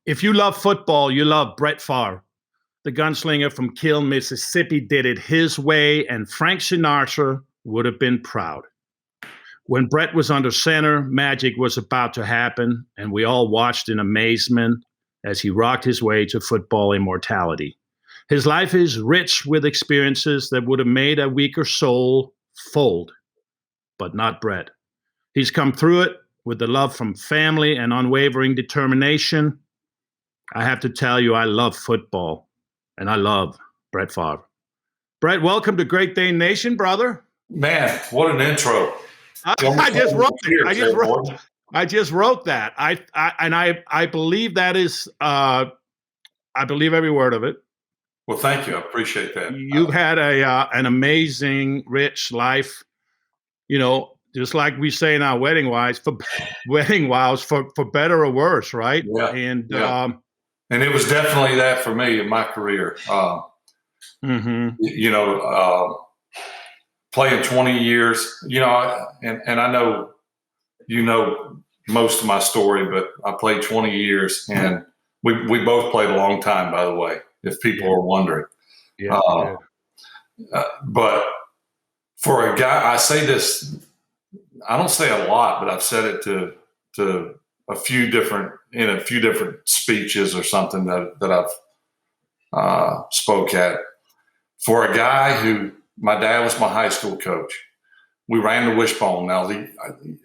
If you love football, you love Brett Favre. The gunslinger from Kill, Mississippi did it his way, and Frank Sinatra would have been proud. When Brett was under center, magic was about to happen, and we all watched in amazement as he rocked his way to football immortality. His life is rich with experiences that would have made a weaker soul fold, but not Brett. He's come through it with the love from family and unwavering determination. I have to tell you, I love football, and I love Brett Favre. Brett, welcome to Great Dane Nation, brother. Man, what an intro. I just wrote that. I believe that is, I believe every word of it. Well, thank you. I appreciate that. You've had an amazing, rich life, just like we say in our wedding vows, for better or worse, right? Yeah. And it was definitely that for me in my career. Playing 20 years, and I know most of my story, but I played 20 years, and we both played a long time, by the way, if people are wondering. But for a guy, I say this, I don't say a lot, but I've said it to a few different speeches or something that I've spoke at. For a guy who, my dad was my high school coach. We ran the wishbone. Now,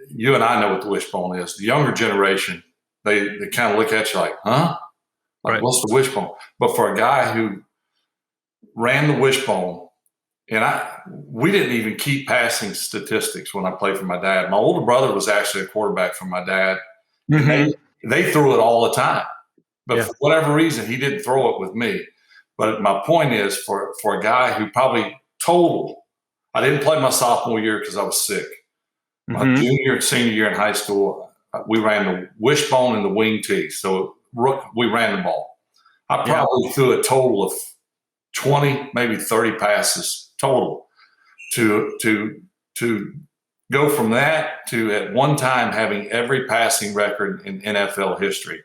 you and I know what the wishbone is. The younger generation, they kind of look at you like, huh? Like, right. What's the wishbone? But for a guy who ran the wishbone, and we didn't even keep passing statistics when I played for my dad. My older brother was actually a quarterback for my dad. Mm-hmm. They threw it all the time. But for whatever reason, he didn't throw it with me. But my point is, for a guy who probably total, I didn't play my sophomore year because I was sick. My junior and senior year in high school, we ran the wishbone and the wing tee. So we ran the ball. I probably threw a total of 20, maybe 30 passes total to go from that to at one time having every passing record in NFL history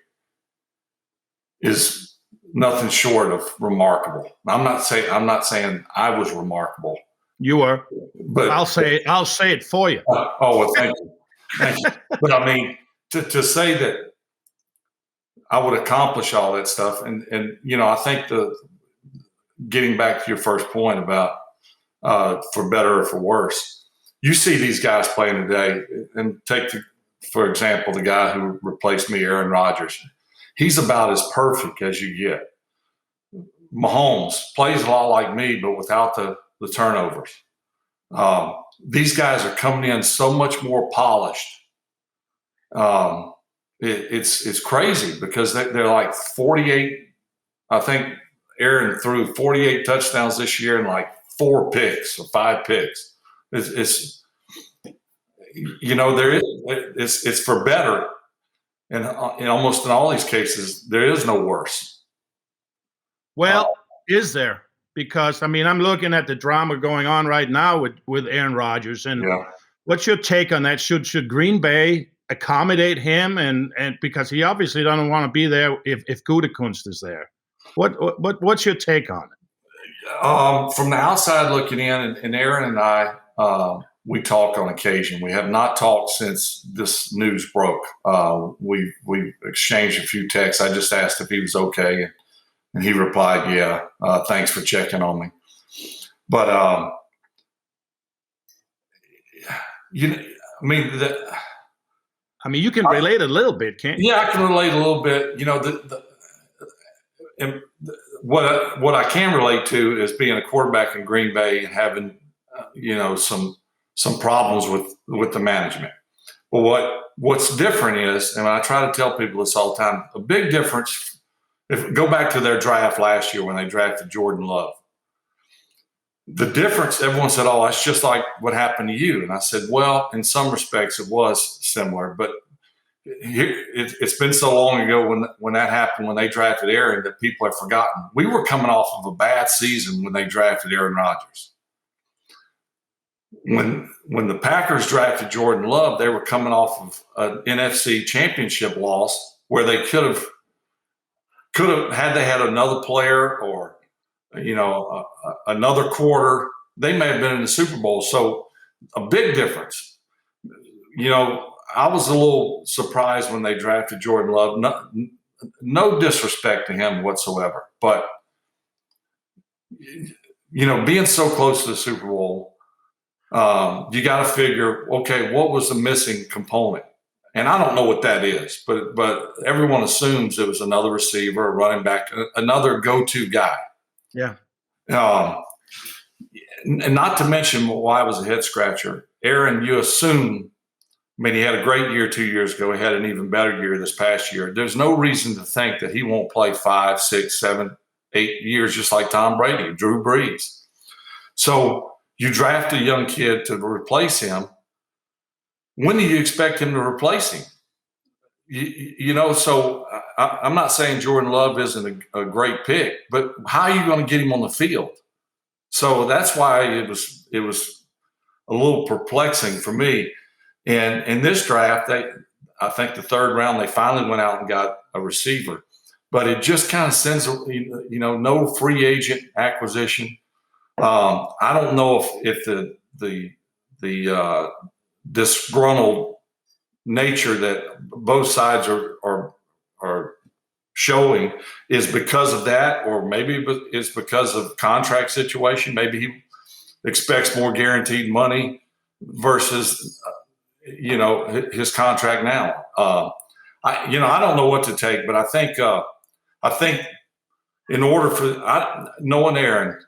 is nothing short of remarkable. I'm not saying I was remarkable. You were, but I'll say it for you. Well, thank you. Thank you. But I mean, to say that I would accomplish all that stuff, and I think getting back to your first point about for better or for worse, you see these guys playing today, and for example, the guy who replaced me, Aaron Rodgers. He's about as perfect as you get. Mahomes plays a lot like me, but without the turnovers. These guys are coming in so much more polished. It's crazy because they're like 48. I think Aaron threw 48 touchdowns this year and like 4 picks or 5 picks. It's for better. And almost in all these cases, there is no worse. Well, is there? Because, I'm looking at the drama going on right now with Aaron Rodgers. And what's your take on that? Should Green Bay accommodate him? And because he obviously doesn't want to be there if Gutekunst is there. What's your take on it? From the outside looking in, and Aaron and I, we talk on occasion. We have not talked since this news broke. We exchanged a few texts. I just asked if he was okay, and he replied, "Yeah, thanks for checking on me." But you can relate a little bit, can't you? Yeah, I can relate a little bit. What I can relate to is being a quarterback in Green Bay and having some problems with the management. But what's different is, and I try to tell people this all the time, a big difference. Go back to their draft last year when they drafted Jordan Love. The difference, everyone said, "Oh, that's just like what happened to you." And I said, well, in some respects it was similar, but it's been so long ago when that happened, when they drafted Aaron, that people have forgotten. We were coming off of a bad season when they drafted Aaron Rodgers. When the Packers drafted Jordan Love, they were coming off of an NFC championship loss where they could have could have had they had another player or another quarter, they may have been in the Super Bowl. So a big difference. I was a little surprised when they drafted Jordan Love. No disrespect to him whatsoever, but being so close to the Super Bowl, you got to figure, okay, what was the missing component? And I don't know what that is, but everyone assumes it was another receiver, a running back, another go-to guy. Yeah. And not to mention why it was a head scratcher. Aaron, you assume, he had a great year 2 years ago. He had an even better year this past year. There's no reason to think that he won't play 5, 6, 7, 8 years, just like Tom Brady, Drew Brees. So you draft a young kid to replace him. When do you expect him to replace him? So I'm not saying Jordan Love isn't a great pick, but how are you going to get him on the field? So that's why it was a little perplexing for me. And in this draft, I think the third round, they finally went out and got a receiver. But it just kind of sends, no free agent acquisition. I don't know if the disgruntled nature that both sides are showing is because of that, or maybe it's because of contract situation. Maybe he expects more guaranteed money versus his contract now. I don't know what to take, but I think in order for knowing Aaron,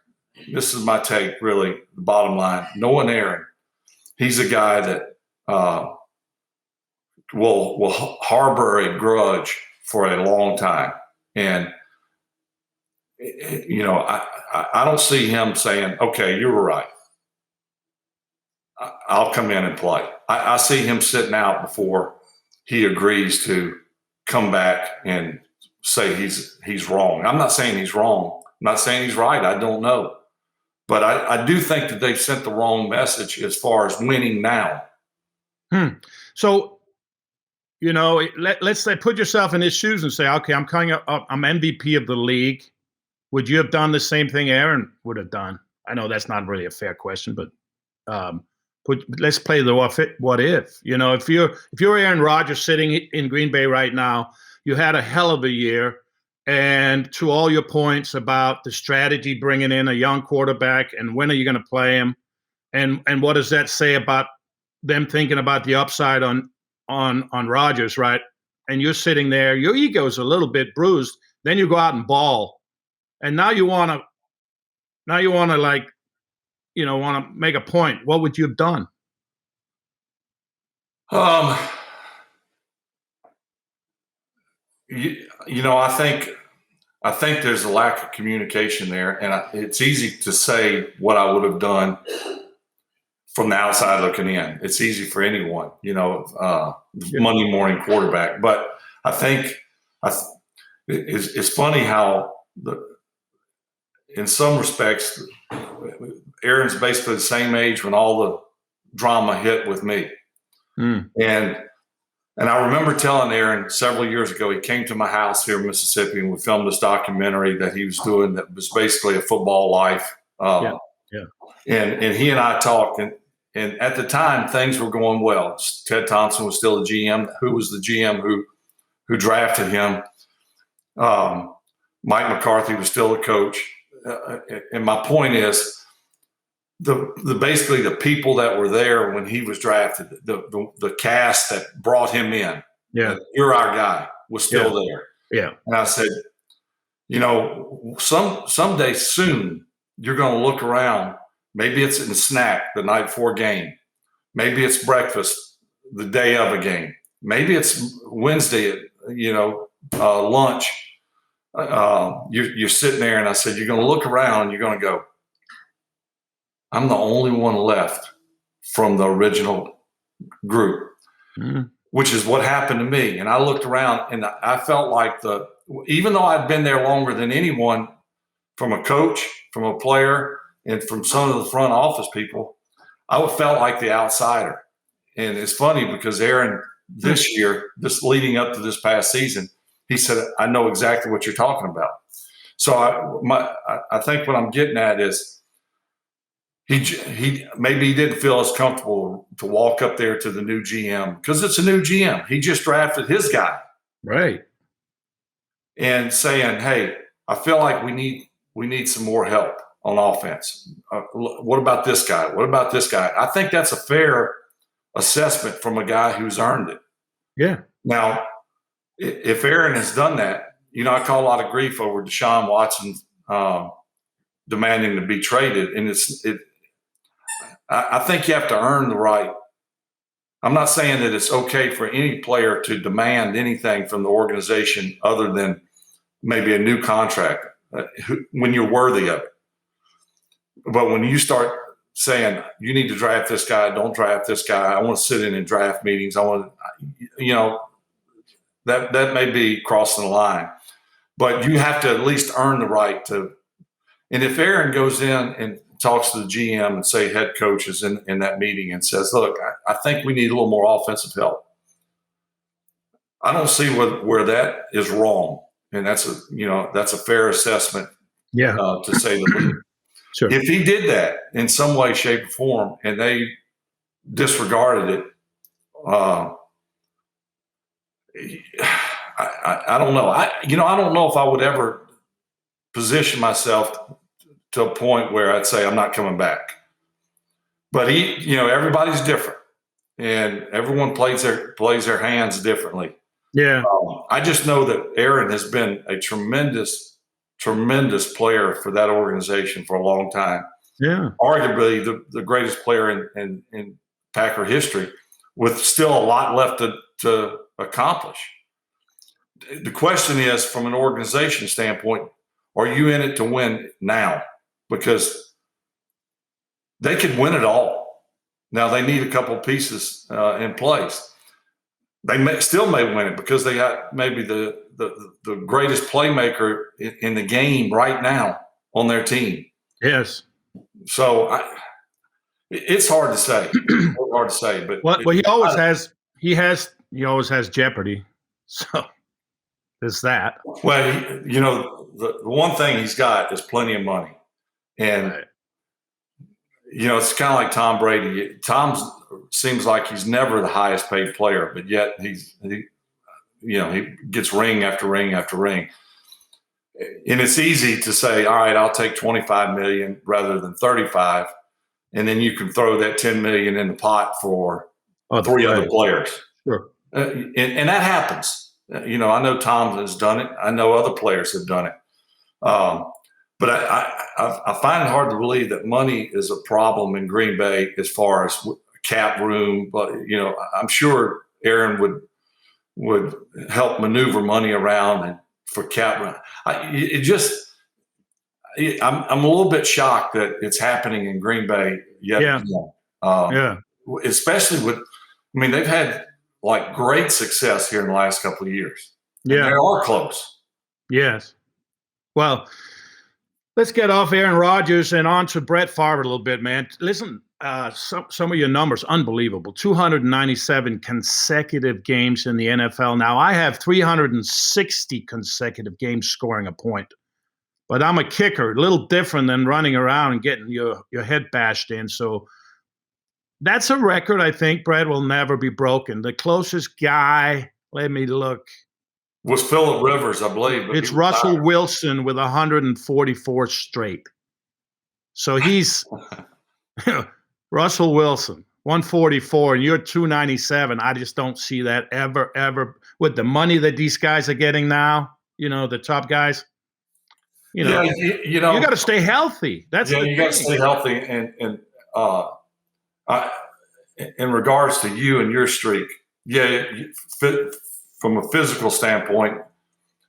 this is my take, really, the bottom line. Knowing Aaron, he's a guy that will harbor a grudge for a long time. And, I don't see him saying, okay, you were right, I'll come in and play. I see him sitting out before he agrees to come back and say he's wrong. I'm not saying he's wrong. I'm not saying he's right. I don't know. But I do think that they've sent the wrong message as far as winning now. So, let's say put yourself in his shoes and say, okay, I'm coming up, I'm MVP of the league. Would you have done the same thing Aaron would have done? I know that's not really a fair question, but let's play the what if. If you're Aaron Rodgers sitting in Green Bay right now, you had a hell of a year. And to all your points about the strategy, bringing in a young quarterback and when are you going to play him, and what does that say about them thinking about the upside on Rodgers, right? And you're sitting there, your ego's a little bit bruised. Then you go out and ball, and now you want to want to make a point. What would you have done? I think there's a lack of communication there, and it's easy to say what I would have done from the outside looking in. It's easy for anyone, Monday morning quarterback. But I think it's funny how in some respects, Aaron's basically the same age when all the drama hit with me. And I remember telling Aaron several years ago, he came to my house here in Mississippi, and we filmed this documentary that he was doing that was basically a football life. And he and I talked, and at the time things were going well. Ted Thompson was still the GM. Who was the GM who drafted him? Mike McCarthy was still the coach. And my point is, basically the people that were there when he was drafted, the cast that brought him in, you're our guy, was still there. Yeah. And I said, someday soon you're going to look around. Maybe it's in a snack the night before game. Maybe it's breakfast the day of a game. Maybe it's Wednesday at lunch. You're sitting there, and I said, you're going to look around and you're going to go, I'm the only one left from the original group, which is what happened to me. And I looked around, and I felt like even though I'd been there longer than anyone, from a coach, from a player, and from some of the front office people, I felt like the outsider. And it's funny because Aaron this year, this leading up to this past season, He said, I know exactly what you're talking about. So I think what I'm getting at is he maybe he didn't feel as comfortable to walk up there to the new GM because it's a new GM. He just drafted his guy. Right. And saying, hey, I feel like we need some more help on offense. What about this guy? What about this guy? I think that's a fair assessment from a guy who's earned it. Yeah. Now, if Aaron has done that, I call a lot of grief over Deshaun Watson demanding to be traded, and I think you have to earn the right. I'm not saying that it's okay for any player to demand anything from the organization other than maybe a new contract when you're worthy of it. But when you start saying you need to draft this guy, don't draft this guy, I want to sit in draft meetings, I want to, that may be crossing the line. But you have to at least earn the right to. And if Aaron goes in and talks to the GM and say head coaches in that meeting and says, look, I think we need a little more offensive help. I don't see where that is wrong. And that's a fair assessment. Yeah. To say the least. Sure. If he did that in some way, shape, or form, and they disregarded it, I don't know. I don't know if I would ever position myself to a point where I'd say I'm not coming back. But everybody's different, and everyone plays their hands differently. Yeah. I just know that Aaron has been a tremendous player for that organization for a long time. Yeah. Arguably the greatest player in Packer history, with still a lot left to accomplish. The question is, from an organization standpoint, are you in it to win now? Because they could win it all. Now they need a couple pieces in place. They still may win it because they got maybe the greatest playmaker in the game right now on their team. Yes. So it's hard to say. But he always has jeopardy. So there's that. Well, the one thing he's got is plenty of money, and right. It's kind of like Tom Brady. Tom seems like he's never the highest paid player, but yet he gets ring after ring after ring. And it's easy to say, all right, I'll take $25 million rather than 35, and then you can throw that $10 million in the pot for three other players. Sure. And that happens. I know Tom has done it. I know other players have done it. But I find it hard to believe that money is a problem in Green Bay as far as cap room. But I'm sure Aaron would help maneuver money around and for cap room. I'm a little bit shocked that it's happening in Green Bay yet again. Especially they've had like great success here in the last couple of years. Yeah, and they are close. Yes. Well, let's get off Aaron Rodgers and on to Brett Favre a little bit, man. Listen, some of your numbers, unbelievable. 297 consecutive games in the NFL. Now, I have 360 consecutive games scoring a point. But I'm a kicker, a little different than running around and getting your head bashed in. So that's a record I think, Brett, will never be broken. The closest guy, let me look. Was Phillip Rivers, I believe. It's Russell Wilson with 144 straight. So he's Russell Wilson, 144, and you're 297. I just don't see that ever. With the money that these guys are getting now, the top guys. You got to stay healthy. That's the thing. You got to stay healthy. And in regards to you and your streak, from a physical standpoint,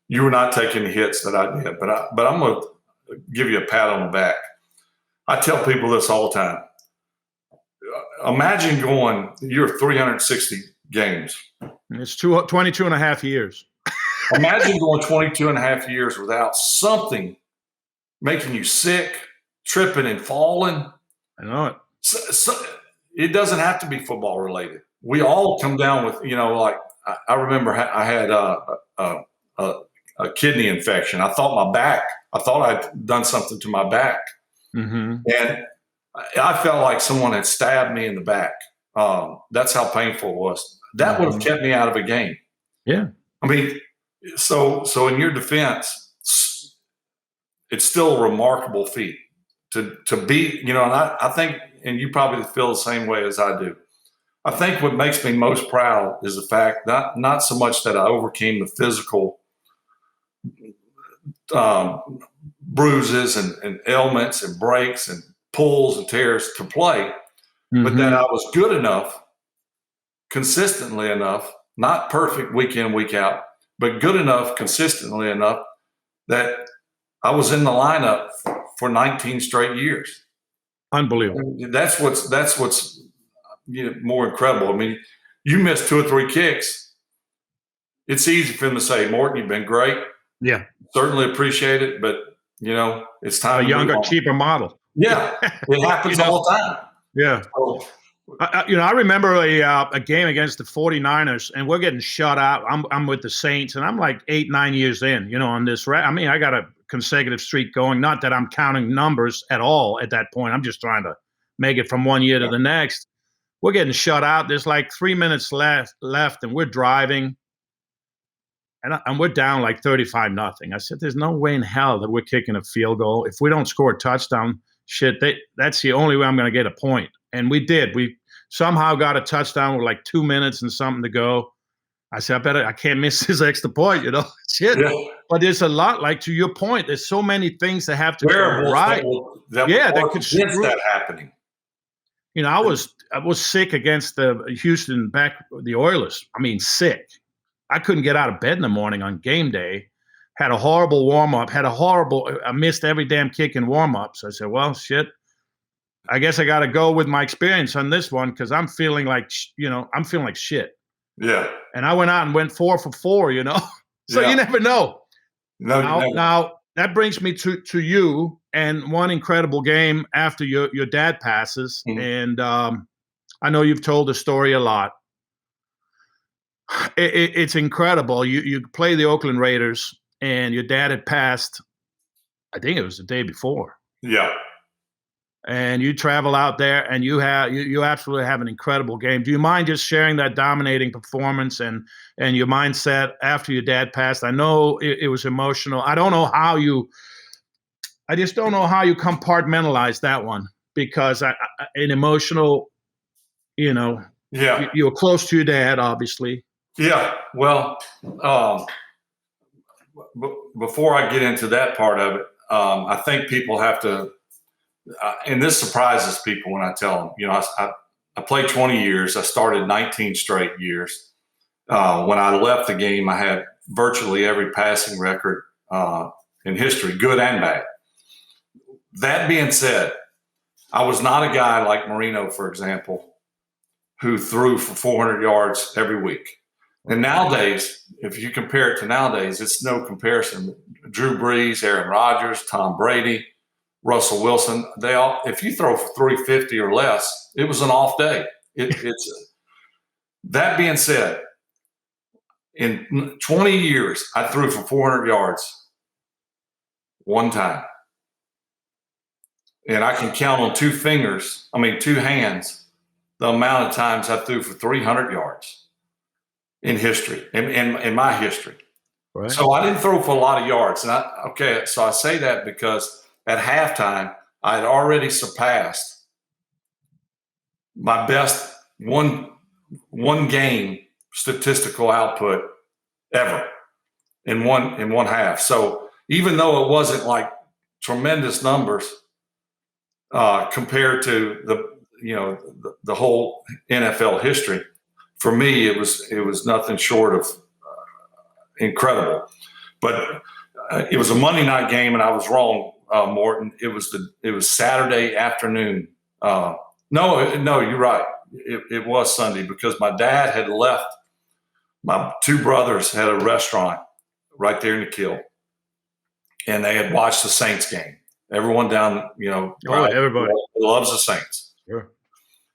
you were not taking the hits that I did. But I'm going to give you a pat on the back. I tell people this all the time. Imagine you're 360 games. It's 22 and a half years. Imagine going 22 and a half years without something making you sick, tripping and falling. I know it. So it doesn't have to be football related. We all come down with, I remember I had a a kidney infection. I thought I'd done something to my back. Mm-hmm. And I felt like someone had stabbed me in the back. That's how painful it was. That would have kept me out of a game. Yeah. I mean, so in your defense, it's still a remarkable feat to beat, and I think, and you probably feel the same way as I do. I think what makes me most proud is the fact not so much that I overcame the physical bruises and ailments and breaks and pulls and tears to play, but that I was good enough, consistently enough, not perfect week in, week out, but good enough, consistently enough that I was in the lineup for 19 straight years. Unbelievable. That's what's more incredible. I mean, you missed 2 or 3 kicks. It's easy for them to say, Morten, you've been great. Yeah. Certainly appreciate it, but it's time. A younger, cheaper model. Yeah, it happens all the time. Yeah. So, I remember a game against the 49ers, and we're getting shut out. I'm with the Saints, and I'm like 8-9 years in, on this. I mean, I got a consecutive streak going. Not that I'm counting numbers at all at that point. I'm just trying to make it from one year to the next. We're getting shut out. There's like 3 minutes left, and we're driving. And we're down like 35-0. I said, there's no way in hell that we're kicking a field goal. If we don't score a touchdown, that's the only way I'm going to get a point. And we did. We somehow got a touchdown with like 2 minutes and something to go. I said, I can't miss this extra point, Shit. Yeah. But there's a lot, like to your point, there's so many things that have to go right. That could screw that happening. I was sick against the Houston the Oilers. I mean, sick. I couldn't get out of bed in the morning on game day. Had a horrible warm-up. I missed every damn kick in warm-ups. I said, well, shit. I guess I got to go with my experience on this one because I'm feeling like, shit. Yeah. And I went out and went 4 for 4, So you never know. Now, that brings me to you and one incredible game after your dad passes. Mm-hmm. And I know you've told the story a lot. It's incredible. You play the Oakland Raiders, and your dad had passed. I think it was the day before. Yeah. And you travel out there, and you absolutely have an incredible game. Do you mind just sharing that dominating performance and your mindset after your dad passed? I know it was emotional. I just don't know how you compartmentalize that one because an emotional, Yeah. You were close to your dad, obviously. Yeah. Well, before I get into that part of it, I think people have to, and this surprises people when I tell them, I played 20 years. I started 19 straight years. When I left the game, I had virtually every passing record in history, good and bad. That being said, I was not a guy like Marino, for example, who threw for 400 yards every week. And nowadays, if you compare it to nowadays, it's no comparison. Drew Brees, Aaron Rodgers, Tom Brady, Russell Wilson, if you throw for 350 or less, it was an off day. That being said, in 20 years, I threw for 400 yards one time. And I can count on 2 hands, the amount of times I threw for 300 yards in history, in my history. Right. So I didn't throw for a lot of yards. And so I say that because at halftime, I had already surpassed my best one game statistical output ever in one half. So even though it wasn't like tremendous numbers compared to the whole NFL history, for me it was nothing short of incredible. But it was a Monday night game, and I was wrong, Morten. It was Saturday afternoon. No, you're right. It was Sunday because my dad had left. My 2 brothers had a restaurant right there in the Kill, and they had watched the Saints game. Everyone down, everybody loves the Saints. Sure.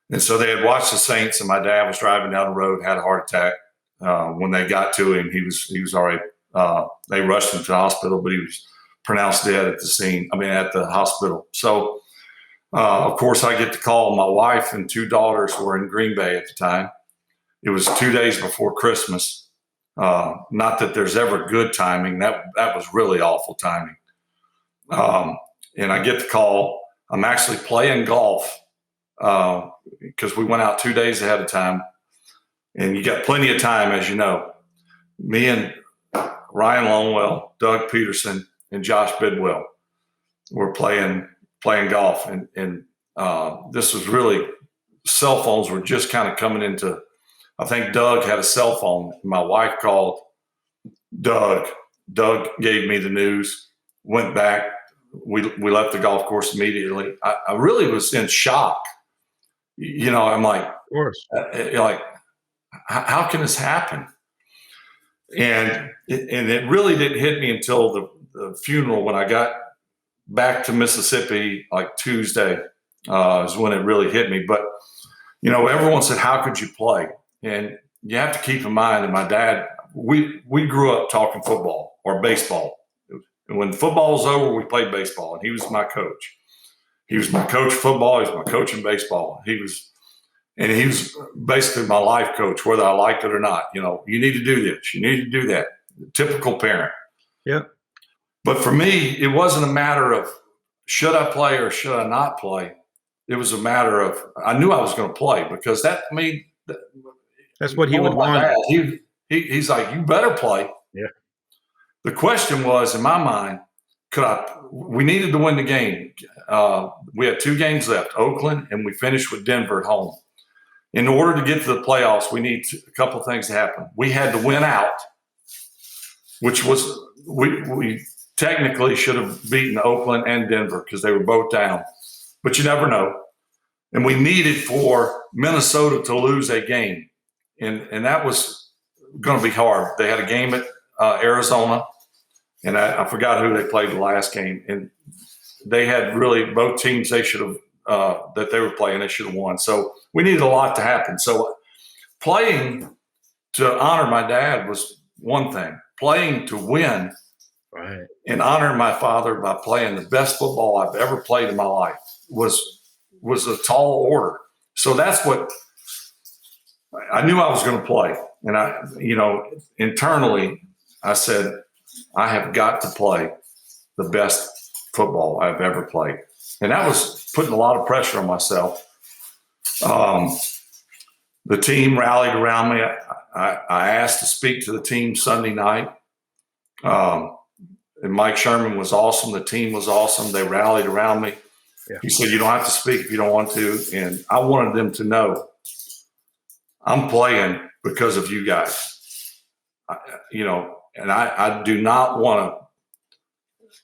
And so they had watched the Saints, and my dad was driving down the road, had a heart attack. When they got to him, he was already they rushed him to the hospital, but he was pronounced dead at the scene. At the hospital. So, of course, I get the call. My wife and 2 daughters were in Green Bay at the time. It was 2 days before Christmas. Not that there's ever good timing. That was really awful timing. And I get the call. I'm actually playing golf because we went out 2 days ahead of time. And you got plenty of time, as you know. Me and Ryan Longwell, Doug Peterson, and Josh Bidwell were playing golf. And this was really, cell phones were just kind of coming into, I think Doug had a cell phone. My wife called Doug. Doug gave me the news, went back. We left the golf course immediately. I really was in shock. I'm like, of course, how can this happen? And it really didn't hit me until the funeral when I got back to Mississippi, like Tuesday, is when it really hit me. But, everyone said, how could you play? And you have to keep in mind that my dad, we grew up talking football or baseball. And when football was over, we played baseball, and he was my coach. He was my coach in football. He was my coach in baseball. He was basically my life coach, whether I liked it or not. You need to do this. You need to do that. Typical parent. Yeah. But for me, it wasn't a matter of should I play or should I not play. It was a matter of I knew I was going to play because that's what he would want. He's like, you better play. Yeah. The question was, in my mind, we needed to win the game. We had 2 games left, Oakland, and we finished with Denver at home. In order to get to the playoffs, we need a couple of things to happen. We had to win out, which was we technically should have beaten Oakland and Denver because they were both down. But you never know. And we needed for Minnesota to lose a game. And that was going to be hard. They had a game at Arizona, and I forgot who they played the last game. And they had really both teams they should have that they were playing, they should have won. So we needed a lot to happen. So playing to honor my dad was one thing. Playing to win and honor my father by playing the best football I've ever played in my life was a tall order. So that's what I knew I was going to play. And internally I said, I have got to play the best football I've ever played. And that was putting a lot of pressure on myself. The team rallied around me. I asked to speak to the team Sunday night. And Mike Sherman was awesome. The team was awesome. They rallied around me. Yeah. He said, you don't have to speak if you don't want to. And I wanted them to know I'm playing because of you guys. And I do not want to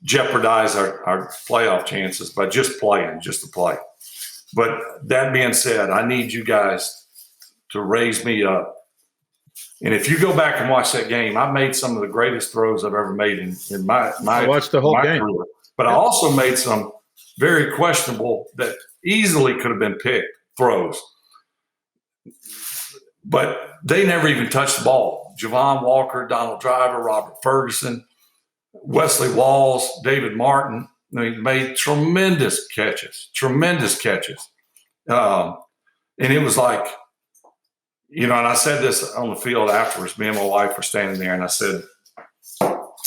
jeopardize our playoff chances by just playing, just to play. But that being said, I need you guys to raise me up. And if you go back and watch that game, I made some of the greatest throws I've ever made in my I watched the whole game. career. But I also made some very questionable that easily could have been picked throws. But they never even touched the ball. Javon Walker, Donald Driver, Robert Ferguson, Wesley Walls, David Martin, made tremendous catches. And it was like, and I said this on the field afterwards. Me and my wife were standing there, and I said,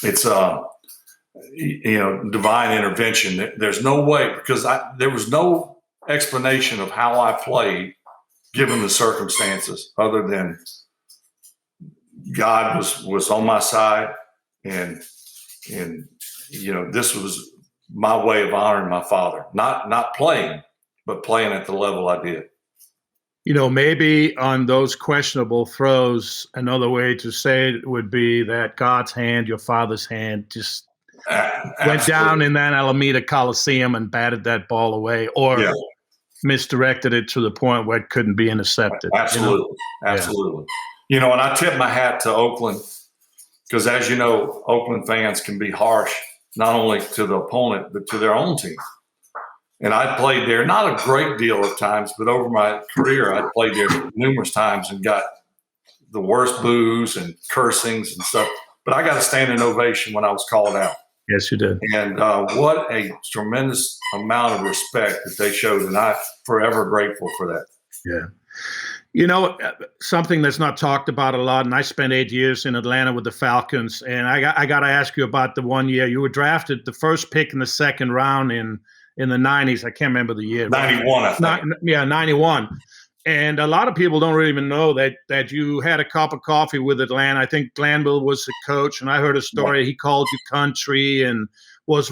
it's, divine intervention. There's no way, because there was no explanation of how I played given the circumstances other than God was on my side. And this was my way of honoring my father, not playing, but playing at the level I did. Maybe on those questionable throws, another way to say it would be that God's hand, your father's hand, just went down in that Alameda Coliseum and batted that ball away, or misdirected it to the point where it couldn't be intercepted. Absolutely. And I tip my hat to Oakland because, as you know, Oakland fans can be harsh, not only to the opponent, but to their own team. And I played there not a great deal of times, but over my career, I played there numerous times and got the worst boos and cursings and stuff. but I got a standing ovation when I was called out. Yes, you did. And what a tremendous amount of respect that they showed, and I'm forever grateful for that. Yeah. You know, something that's not talked about a lot, and I spent 8 years in Atlanta with the Falcons, and I got to ask you about the one year you were drafted the first pick in the second round in the 90s. I can't remember the year. 91, I think. Yeah, 91. And a lot of people don't really even know that you had a cup of coffee with Atlanta. I think Glanville was the coach, and I heard a story. He called you country and was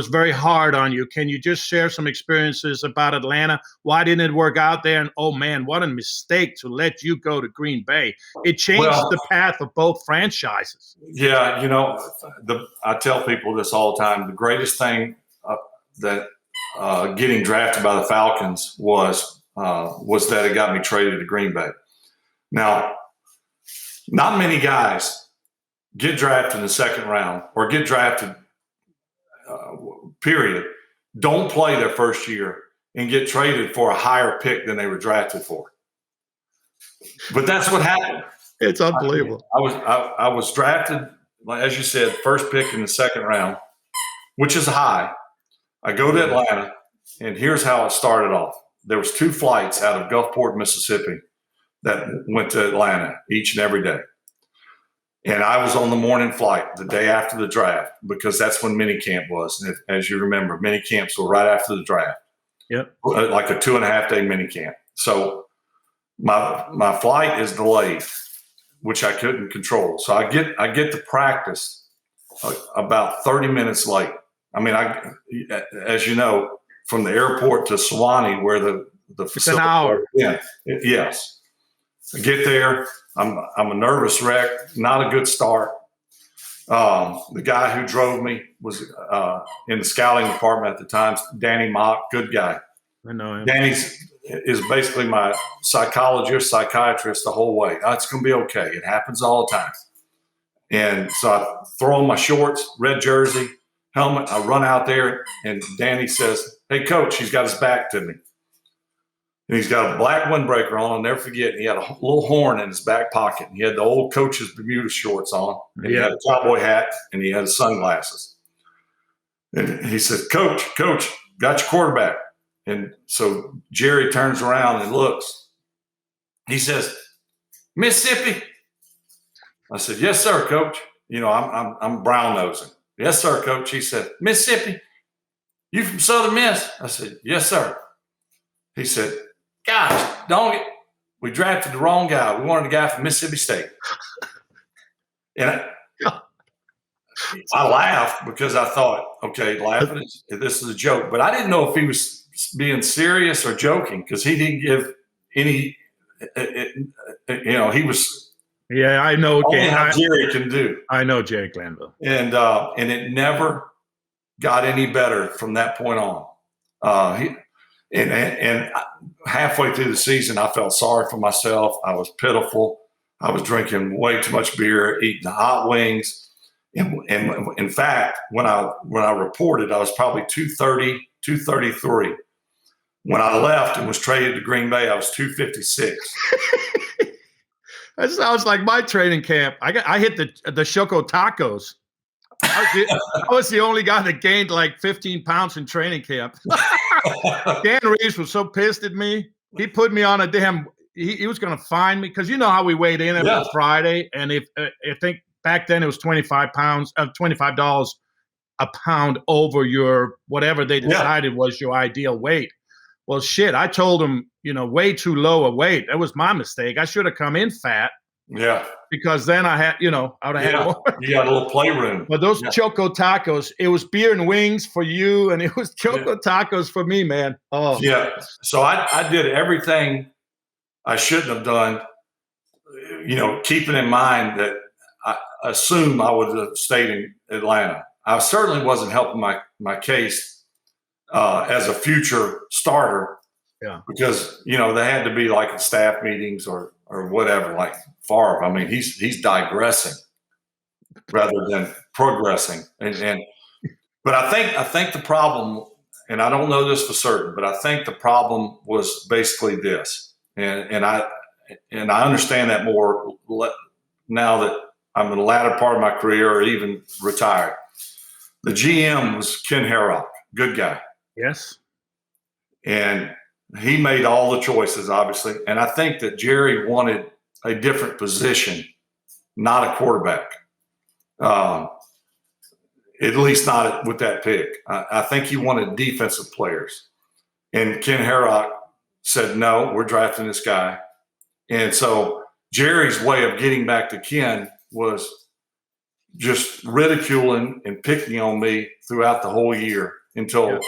very hard on you. Can you just share some experiences about Atlanta? Why didn't it work out there? And oh man, what a mistake to let you go to Green Bay. It changed the path of both franchises. Yeah, you know, I tell people this all the time. The greatest thing that getting drafted by the Falcons was that it got me traded to Green Bay. Now, not many guys get drafted in the second round or get drafted period, don't play their first year and get traded for a higher pick than they were drafted for. But that's what happened. It's unbelievable. I was drafted, as you said, first pick in the second round, which is high. I go to Atlanta, and here's how it started off. There was 2 flights out of Gulfport, Mississippi that went to Atlanta each and every day. And I was on the morning flight the day after the draft because that's when minicamp was. And as you remember, minicamps were right after the draft. Yep. Like a 2.5-day minicamp. So my flight is delayed, which I couldn't control. So I get to practice about 30 minutes late. I mean, as you know, from the airport to Sewanee, where the facility. It's an hour. Yeah. Yes. I get there. I'm a nervous wreck. Not a good start. The guy who drove me was in the scouting department at the time, Danny Mock, good guy. I know him. Danny is basically my psychiatrist the whole way. Oh, it's going to be okay. It happens all the time. And so I throw on my shorts, red jersey, helmet. I run out there, and Danny says, "Hey, coach," he's got his back to me. And he's got a black windbreaker on. I'll never forget. And he had a little horn in his back pocket. And he had the old coach's Bermuda shorts on. And he had a cowboy hat. And he had his sunglasses. And he said, Coach, got your quarterback. And so Jerry turns around and looks. He says, "Mississippi?" I said, "Yes, sir, coach." You know, I'm brown nosing. "Yes, sir, coach." He said, "Mississippi? You from Southern Miss?" I said, "Yes, sir." He said, "Gosh, we drafted the wrong guy. We wanted a guy from Mississippi State." And I laughed because I thought, okay, laughing, this is a joke. But I didn't know if he was being serious or joking because he didn't give any, he was. Yeah, I know. Only how Jerry can do. I know Jerry Glanville. And it never got any better from that point on. And halfway through the season, I felt sorry for myself. I was pitiful. I was drinking way too much beer, eating the hot wings. And in fact, when I reported, I was probably 230, 233. When I left and was traded to Green Bay, I was 256. That sounds like my training camp. I hit the Choco Tacos. I was the only guy that gained like 15 pounds in training camp. Dan Reeves was so pissed at me. He put me on a damn. He was going to fine me because you know how we weighed in every Friday, and if I think back then it was $25 a pound over your whatever they decided was your ideal weight. Well, shit, I told him, way too low a weight. That was my mistake. I should have come in fat. Yeah. Because then I had, I would have had more. You got a little playroom. But those Choco Tacos, it was beer and wings for you, and it was Choco Tacos for me, man. Oh. Yeah. So I did everything I shouldn't have done, keeping in mind that I assume I would have stayed in Atlanta. I certainly wasn't helping my case as a future starter. Yeah. Because, they had to be like in staff meetings or whatever, like Favre. I mean, he's digressing rather than progressing. But I think the problem, and I don't know this for certain, but I think the problem was basically this. And I understand that more now that I'm in the latter part of my career or even retired. The GM was Ken Harrock, good guy. Yes. And he made all the choices, obviously. And I think that Jerry wanted a different position, not a quarterback. At least not with that pick. I think he wanted defensive players. And Ken Harrock said, no, we're drafting this guy. And so Jerry's way of getting back to Ken was just ridiculing and picking on me throughout the whole year until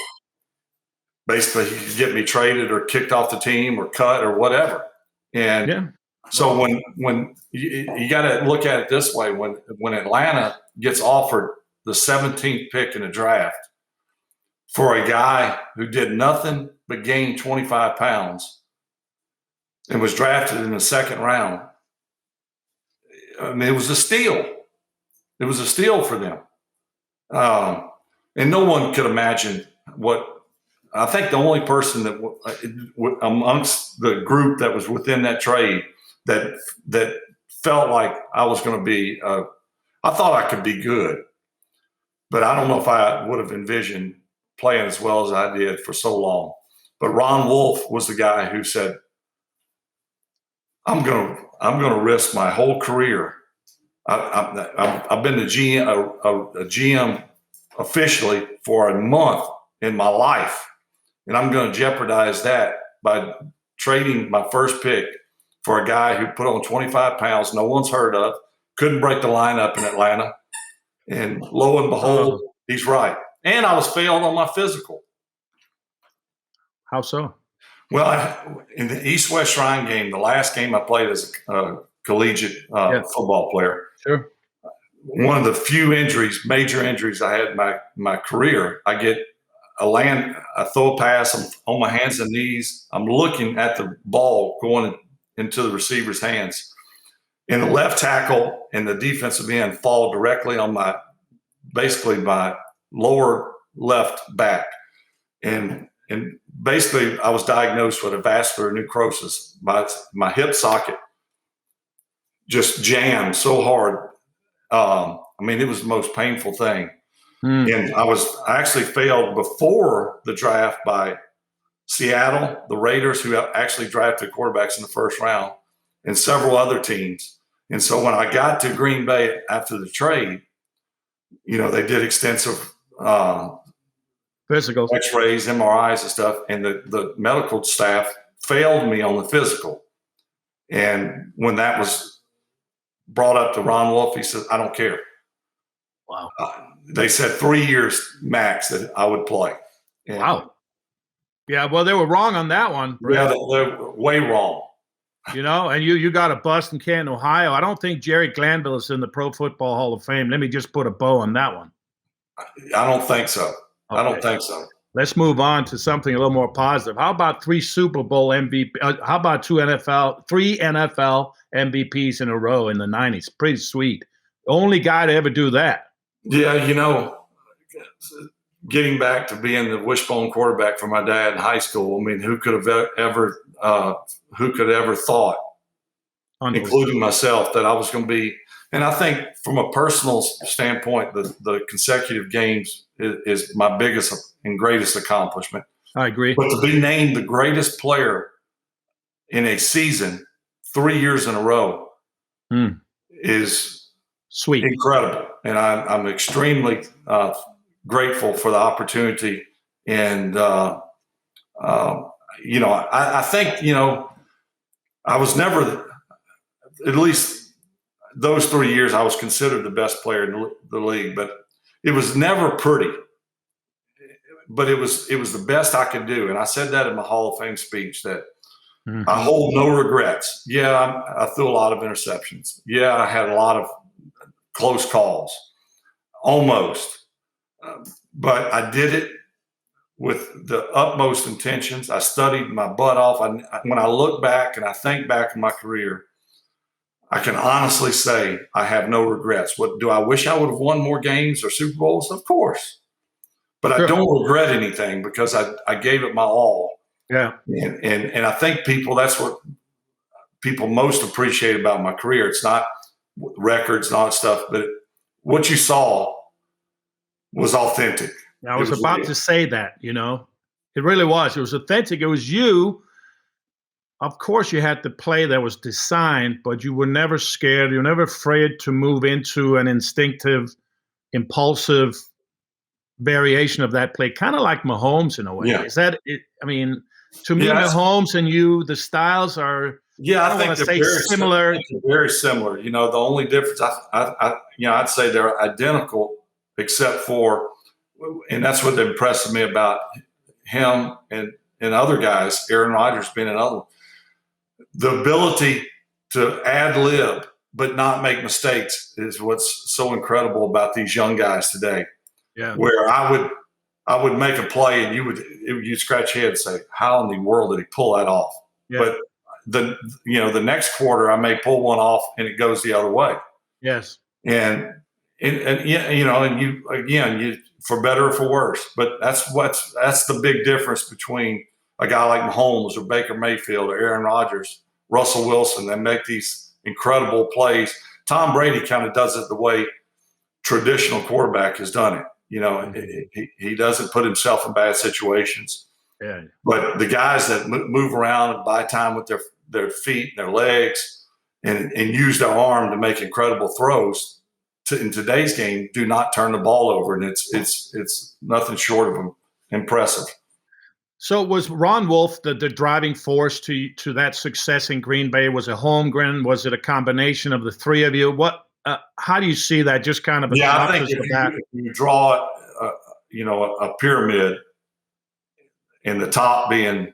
basically he could get me traded or kicked off the team or cut or whatever. And so when you got to look at it this way, when Atlanta gets offered the 17th pick in the draft for a guy who did nothing but gain 25 pounds and was drafted in the second round, I mean, it was a steal. It was a steal for them. And no one could imagine what – I think the only person that amongst the group that was within that trade that felt like I was going to be I thought I could be good. But I don't know if I would have envisioned playing as well as I did for so long. But Ron Wolf was the guy who said, I'm going to risk my whole career. I've been a GM officially for a month in my life, and I'm going to jeopardize that by trading my first pick for a guy who put on 25 pounds, no one's heard of, couldn't break the lineup in Atlanta. And lo and behold, he's right. And I was failed on my physical. How so? Well, in the East-West Shrine game, the last game I played as a collegiate football player, sure, one of the few major injuries I had in my career, I get I throw a pass, I'm on my hands and knees, I'm looking at the ball going into the receiver's hands. And the left tackle and the defensive end fall directly on basically my lower left back. And basically I was diagnosed with a vascular necrosis. My hip socket just jammed so hard. I mean, it was the most painful thing. And I actually failed before the draft by Seattle, the Raiders, who actually drafted quarterbacks in the first round, and several other teams. And so when I got to Green Bay after the trade, they did extensive physical X-rays, MRIs and stuff. And the medical staff failed me on the physical. And when that was brought up to Ron Wolf, he said, I don't care. Wow. They said 3 years max that I would play. And wow. Yeah, well, they were wrong on that one, Brett. Yeah, they're way wrong. And you got a bust in Canton, Ohio. I don't think Jerry Glanville is in the Pro Football Hall of Fame. Let me just put a bow on that one. I don't think so. Okay. I don't think so. Let's move on to something a little more positive. How about 3 Super Bowl MVP? How about 3 NFL MVPs in a row in the 90s? Pretty sweet. Only guy to ever do that. Yeah, getting back to being the wishbone quarterback for my dad in high school. I mean, who could have ever thought, including myself, that I was going to be? And I think from a personal standpoint, the consecutive games is my biggest and greatest accomplishment. I agree. But to be named the greatest player in a season 3 years in a row is sweet, incredible. And I'm extremely grateful for the opportunity. And, I think, I was never, at least those 3 years, I was considered the best player in the league, but it was never pretty. But it was the best I could do. And I said that in my Hall of Fame speech, that I hold no regrets. Yeah, I threw a lot of interceptions. Yeah, I had a lot of close calls, almost. But I did it with the utmost intentions. I studied my butt off. When I look back and I think back in my career, I can honestly say I have no regrets. What do I wish I would have won more games or Super Bowls? Of course. But I don't regret anything because I gave it my all. Yeah. And I think that's what people most appreciate about my career. It's not records and all that stuff. But what you saw was authentic. I was about to say that, it really was. It was authentic. It was you. Of course, you had the play that was designed, but you were never scared. You were never afraid to move into an instinctive, impulsive variation of that play, kind of like Mahomes in a way. Yeah. Is that it? I mean, to me, Mahomes and you, the styles are. Yeah, I think they're very similar. Very similar. The only difference, I'd say they're identical, except for, and that's what impressed me about him and other guys, Aaron Rodgers being another one. The ability to ad lib but not make mistakes is what's so incredible about these young guys today. Yeah. Where I would make a play and you'd scratch your head and say, how in the world did he pull that off? Yeah. But the next quarter I may pull one off and it goes the other way. Yes. And you for better or for worse. But that's the big difference between a guy like Mahomes or Baker Mayfield or Aaron Rodgers, Russell Wilson. They make these incredible plays. Tom Brady kind of does it the way traditional quarterback has done it. He doesn't put himself in bad situations. Yeah. But the guys that move around and buy time with their feet and their legs and use their arm to make incredible throws in today's game do not turn the ball over, and it's nothing short of impressive. So was Ron Wolf the driving force to that success in Green Bay? Was it Holmgren? Was it a combination of the three of you? How do you see that? Just kind of I think if you draw a pyramid, and the top being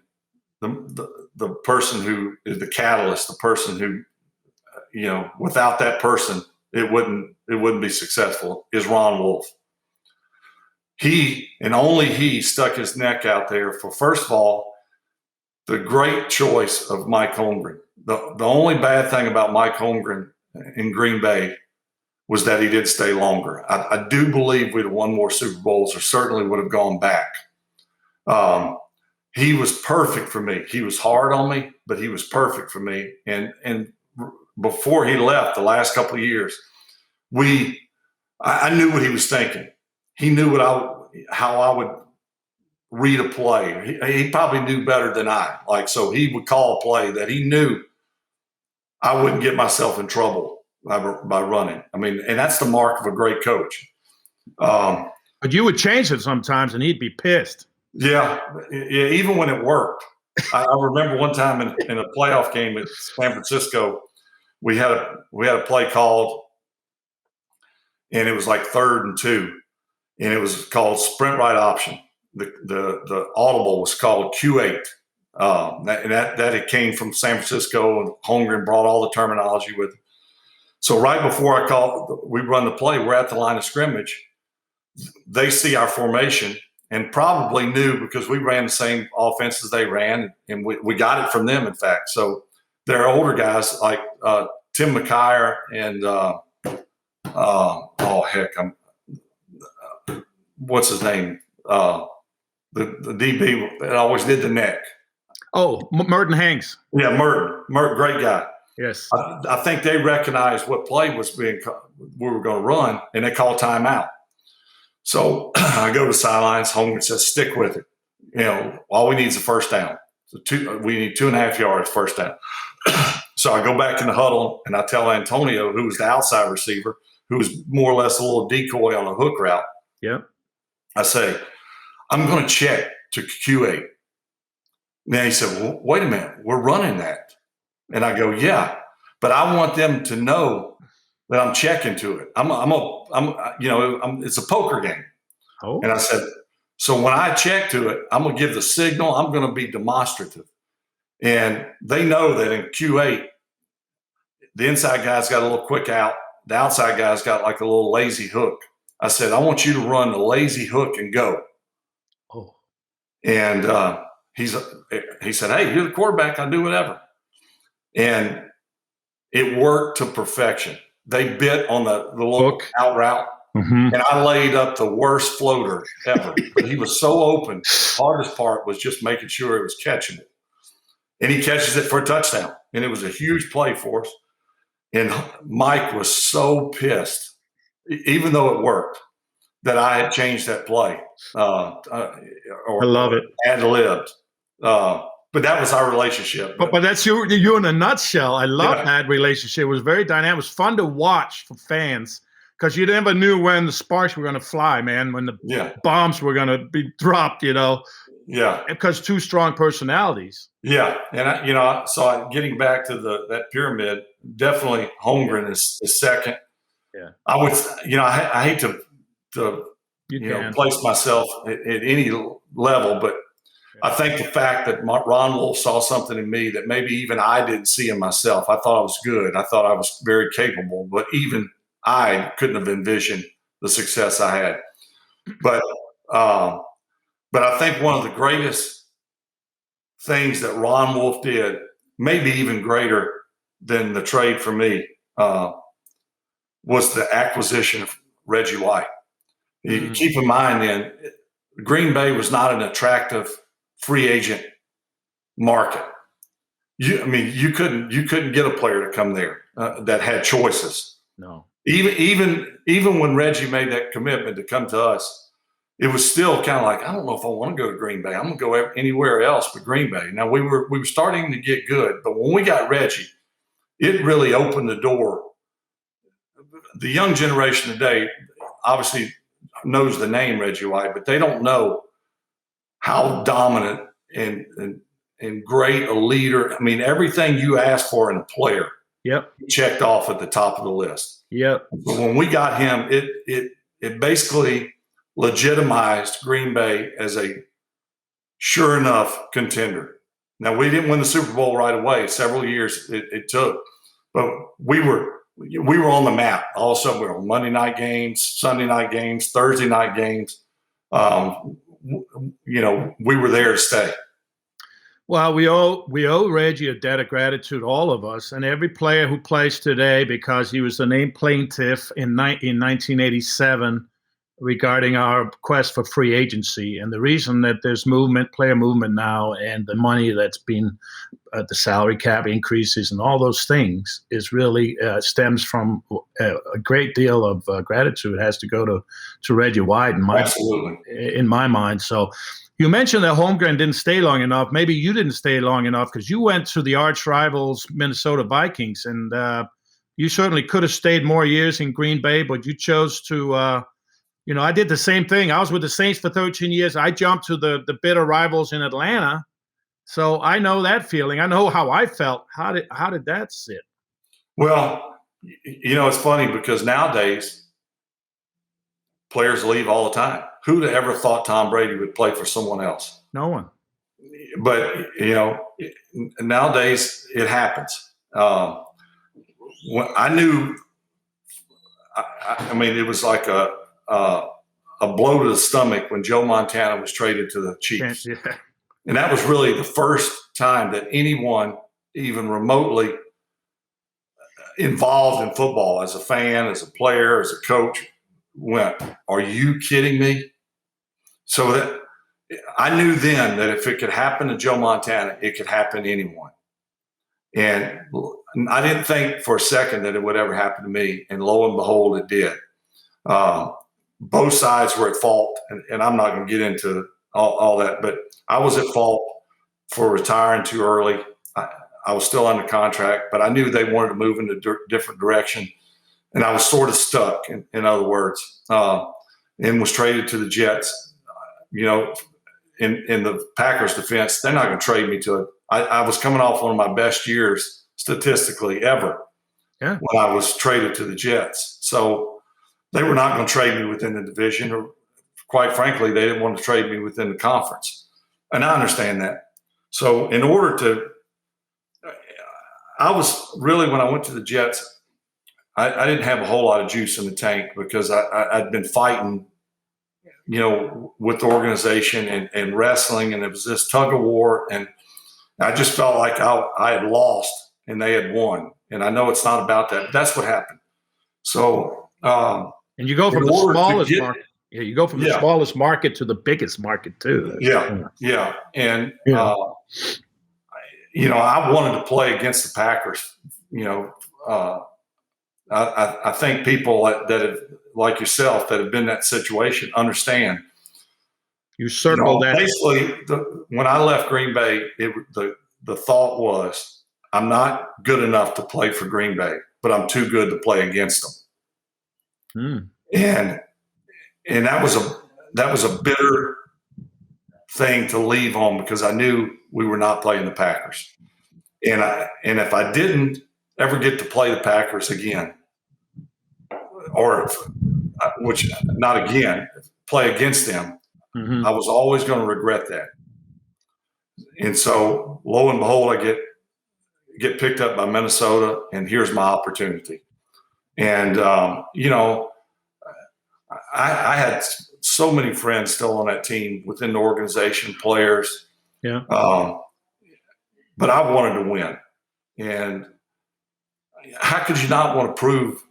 the person who is the catalyst, the person who without that person it wouldn't be successful, is Ron Wolf. He and only he stuck his neck out there for, first of all, the great choice of Mike Holmgren. The only bad thing about Mike Holmgren in Green Bay was that he did stay longer. I do believe we'd have won more Super Bowls or certainly would have gone back. He was perfect for me. He was hard on me, but he was perfect for me. And before he left the last couple of years, I knew what he was thinking. He knew how I would read a play. He probably knew better than I. So he would call a play that he knew I wouldn't get myself in trouble by running. I mean, and that's the mark of a great coach. But you would change it sometimes, and he'd be pissed. Yeah, even when it worked. I remember one time in a playoff game at San Francisco, we had a play called, and it was like 3rd and 2, and it was called sprint right option. The audible was called Q8. That it came from San Francisco, and Holmgren brought all the terminology with him. So right before we run the play, we're at the line of scrimmage. They see our formation and probably knew because we ran the same offense as they ran, and we got it from them, in fact. So there are older guys like Tim McKyer and what's his name? The DB that always did the neck. Oh, Morten Hanks. Yeah, Morten, great guy. Yes. I think they recognized what play was we were going to run, and they called timeout. So I go to the sidelines. Holmgren says, "Stick with it. All we need is a first down. We need 2.5 yards first down." So I go back in the huddle, and I tell Antonio, who was the outside receiver, who was more or less a little decoy on a hook route. Yeah. I say, "I'm going to check to Q8." Then he said, "Well, wait a minute. We're running that." And I go, "Yeah, but I want them to know that I'm checking to it. It's a poker game." Oh. And I said, "So when I check to it, I'm going to give the signal. I'm going to be demonstrative." And they know that in Q8, the inside guy's got a little quick out. The outside guy's got like a little lazy hook. I said, "I want you to run the lazy hook and go." Oh. And he said, "Hey, you're the quarterback. I'll do whatever." And it worked to perfection. They bit on the little out route, and I laid up the worst floater ever. But he was so open. The hardest part was just making sure it was catching it. And he catches it for a touchdown. And it was a huge play for us. And Mike was so pissed, even though it worked, that I had changed that play. I love it. Ad-libbed. But that was our relationship. But that's you in a nutshell. I love that relationship. It was very dynamic. It was fun to watch for fans because you never knew when the sparks were going to fly, man, when the bombs were going to be dropped, Yeah. Because two strong personalities. Yeah. And, so getting back to that pyramid, definitely Holmgren is second. Yeah. I would, I hate to place myself at any level, but I think the fact that Ron Wolf saw something in me that maybe even I didn't see in myself. I thought I was good. I thought I was very capable, but even I couldn't have envisioned the success I had. But I think one of the greatest things that Ron Wolf did, maybe even greater than the trade for me, was the acquisition of Reggie White. Keep in mind then, Green Bay was not an attractive free agent market. You couldn't get a player to come there that had choices. No. Even when Reggie made that commitment to come to us, it was still kind of like, I don't know if I want to go to Green Bay. I'm going to go anywhere else but Green Bay. Now we were starting to get good, but when we got Reggie, it really opened the door. The young generation today obviously knows the name Reggie White, but they don't know how dominant and great a leader. I mean, everything you ask for in a player, he checked off at the top of the list. Yep. But when we got him, it basically legitimized Green Bay as a sure enough contender. Now, we didn't win the Super Bowl right away. Several years it took, but we were on the map. All of a sudden, we were on Monday night games, Sunday night games, Thursday night games. We were there to stay. Well, we owe Reggie a debt of gratitude, all of us, and every player who plays today, because he was the named plaintiff in 1987 regarding our quest for free agency. And the reason that there's player movement now, and the money that's been the salary cap increases and all those things is really stems from a great deal of gratitude. It has to go to Reggie White in my mind. So you mentioned that Holmgren didn't stay long enough. Maybe you didn't stay long enough because you went to the arch rivals Minnesota Vikings, and you certainly could have stayed more years in Green Bay, but you chose to I did the same thing. I was with the Saints for 13 years. I jumped to the bitter rivals in Atlanta. So I know that feeling. I know how I felt. How did that sit? Well, it's funny because nowadays players leave all the time. Who'd have ever thought Tom Brady would play for someone else? No one. But, nowadays it happens. When I knew, it was like a blow to the stomach when Joe Montana was traded to the Chiefs. Yeah. And that was really the first time that anyone even remotely involved in football as a fan, as a player, as a coach went, are you kidding me? So that I knew then that if it could happen to Joe Montana, it could happen to anyone. And I didn't think for a second that it would ever happen to me. And lo and behold, it did. Both sides were at fault, and I'm not going to get into all that, but I was at fault for retiring too early. I was still under contract, but I knew they wanted to move in a different direction, and I was sort of stuck, in other words, and was traded to the Jets. In the Packers' defense, they're not going to trade me to it. I was coming off one of my best years statistically ever when I was traded to the Jets. So they were not going to trade me within the division, or quite frankly, they didn't want to trade me within the conference. And I understand that. So in order to – I was really – when I went to the Jets, I didn't have a whole lot of juice in the tank because I'd been fighting, with the organization and wrestling, and it was this tug of war, and I just felt like I had lost and they had won. And I know it's not about that, but that's what happened. So and you go from the smallest market. Yeah, you go from the smallest market to the biggest market too. Yeah. And I wanted to play against the Packers, I think people that have, like yourself, that have been in that situation understand. You circle that. Basically, when I left Green Bay, the thought was, I'm not good enough to play for Green Bay, but I'm too good to play against them. And that was a bitter thing to leave on, because I knew we were not playing the Packers. And if I didn't ever get to play the Packers again, play against them, I was always going to regret that. And so, lo and behold, I get picked up by Minnesota, and here's my opportunity. And I had so many friends still on that team within the organization, players. Yeah. But I wanted to win. And how could you not want to prove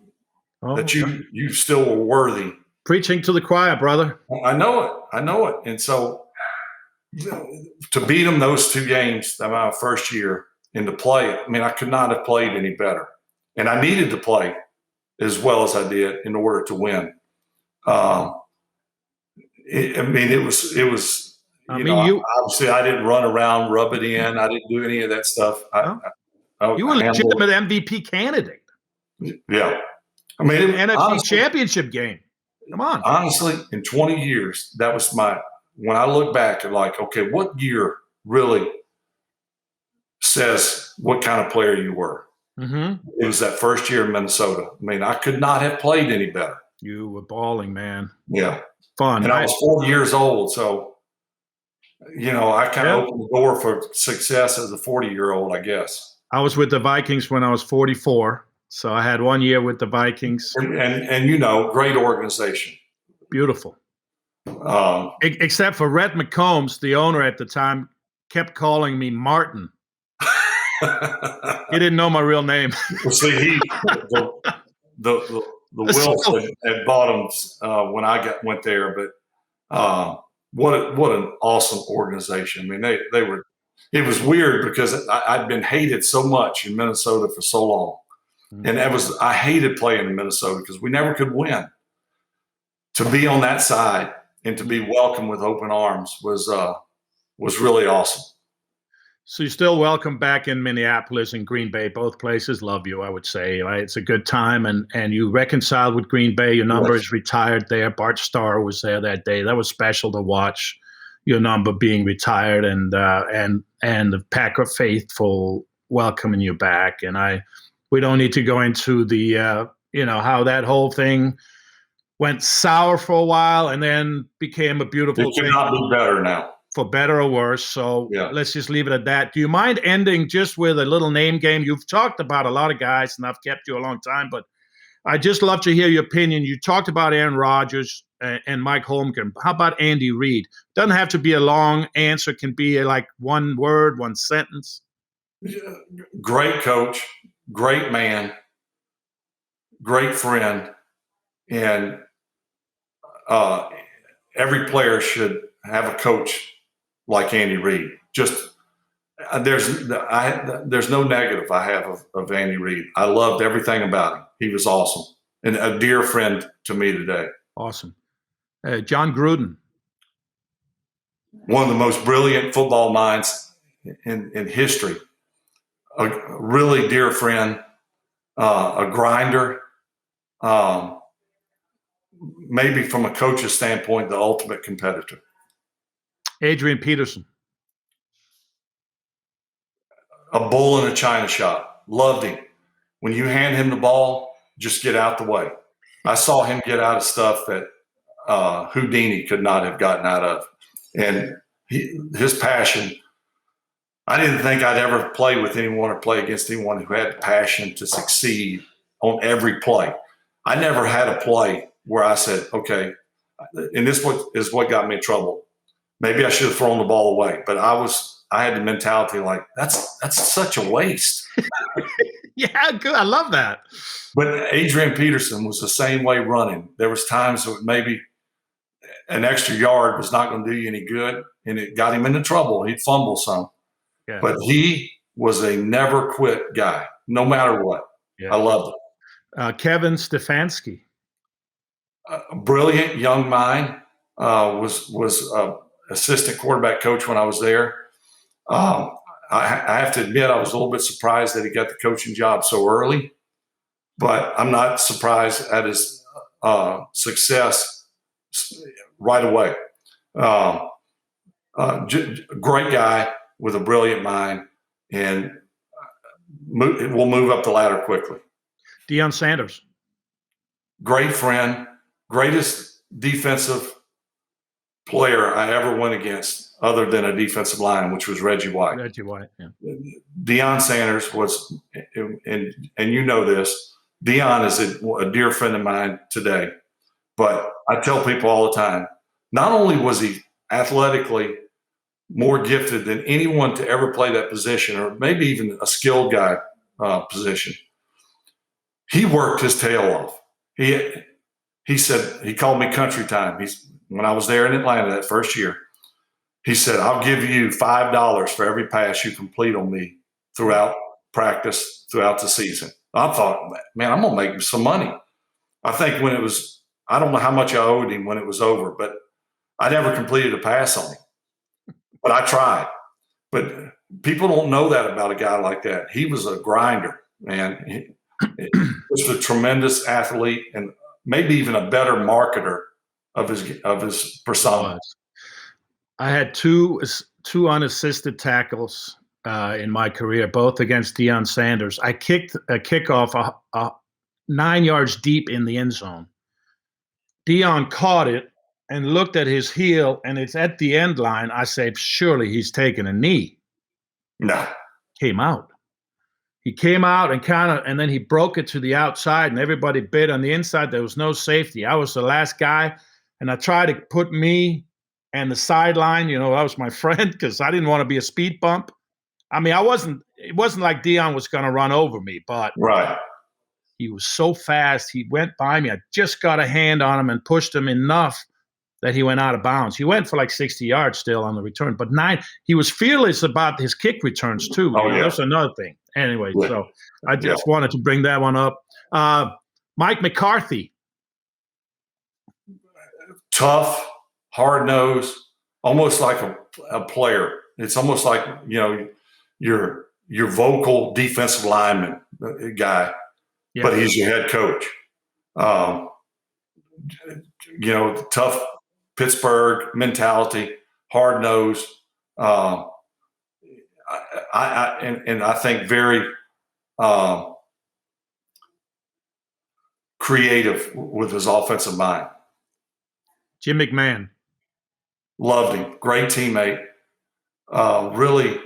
that you still were worthy? Preaching to the choir, brother. I know it. And so to beat them those 2 games that my first year, and to play, I mean, I could not have played any better. And I needed to play as well as I did in order to win. It was. Obviously, I didn't run around, rub it in. I didn't do any of that stuff. You were a legitimate MVP candidate. Yeah, I mean, NFC Championship game. Come on. Honestly, in 20 years, that was when I look back and like, okay, what year really says what kind of player you were? It was that first year in Minnesota. I mean, I could not have played any better. You were balling, man. Yeah. Fun. And I was 40 years old. So, I kind of opened the door for success as a 40-year-old, I guess. I was with the Vikings when I was 44. So I had 1 year with the Vikings. And great organization. Beautiful. Except for Rhett McCombs, the owner at the time, kept calling me Martin. He didn't know my real name. Well, see, the Wills had bought him when I went there, but what an awesome organization. I mean, they were. It was weird because I'd been hated so much in Minnesota for so long, and I hated playing in Minnesota because we never could win. To be on that side and to be welcomed with open arms was really awesome. So you're still welcome back in Minneapolis and Green Bay. Both places love you, I would say. Right? It's a good time, and you reconciled with Green Bay. Your number is retired there. Bart Starr was there that day. That was special to watch your number being retired, and the Packer faithful welcoming you back. And we don't need to go into the how that whole thing went sour for a while and then became a beautiful thing. It could not be better now. For better or worse. So let's just leave it at that. Do you mind ending just with a little name game? You've talked about a lot of guys, and I've kept you a long time, but I just love to hear your opinion. You talked about Aaron Rodgers and Mike Holmgren. How about Andy Reid? Doesn't have to be a long answer. Can be like one word, one sentence. Great coach, great man, great friend, and every player should have a coach like Andy Reid. Just there's no negative I have of Andy Reid. I loved everything about him. He was awesome and a dear friend to me today. Awesome. John Gruden. One of the most brilliant football minds in history. A really dear friend, a grinder. Maybe from a coach's standpoint, the ultimate competitor. Adrian Peterson. A bull in a china shop. Loved him. When you hand him the ball, just get out the way. I saw him get out of stuff that Houdini could not have gotten out of. And his passion, I didn't think I'd ever play with anyone or play against anyone who had the passion to succeed on every play. I never had a play where I said, okay, and this is what got me in trouble. Maybe I should have thrown the ball away, but I had the mentality like that's such a waste. Yeah, good. I love that. But Adrian Peterson was the same way running. There was times that maybe an extra yard was not going to do you any good, and it got him into trouble. He'd fumble some. Yeah. But he was a never quit guy, no matter what. Yeah. I loved it. Kevin Stefanski. Brilliant young mind. Was assistant quarterback coach when I was there. I have to admit, I was a little bit surprised that he got the coaching job so early, but I'm not surprised at his success right away. Great guy with a brilliant mind, and will move up the ladder quickly. Dion Sanders. Great friend, greatest defensive player I ever went against other than a defensive line, which was Reggie White. Reggie White, yeah. Dion Sanders was, and you know this, Dion is a dear friend of mine today. But I tell people all the time, not only was he athletically more gifted than anyone to ever play that position, or maybe even a skilled guy position, he worked his tail off. He said, he called me country time. When I was there in Atlanta that first year, he said, I'll give you $5 for every pass you complete on me throughout practice, throughout the season. I thought, man, I'm going to make some money. I think when it was, I don't know how much I owed him when it was over, but I never completed a pass on him. But I tried. But people don't know that about a guy like that. He was a grinder, man. He was a tremendous athlete and maybe even a better marketer of his persona. I had two unassisted tackles in my career, both against Deion Sanders. I kicked a kickoff 9 yards deep in the end zone. Dion caught it and looked at his heel, and it's at the end line. I said, surely he's taking a knee. No. Came out. He came out and then he broke it to the outside, and everybody bid on the inside. There was no safety. I was the last guy, and I tried to put me and the sideline. You know, that was my friend because I didn't want to be a speed bump. I mean, it wasn't like Dion was going to run over me, but right. He was so fast. He went by me. I just got a hand on him and pushed him enough that he went out of bounds. He went for like 60 yards still on the return, but he was fearless about his kick returns too. Oh, yeah. That's another thing. Anyway, yeah. So I just wanted to bring that one up. Mike McCarthy. Tough, hard-nosed, almost like a player. It's almost like, you know, your vocal defensive lineman guy, yeah. But he's your head coach. You know, tough Pittsburgh mentality, hard-nosed. And I think very creative with his offensive mind. Jim McMahon. Loved him. Great teammate. Really,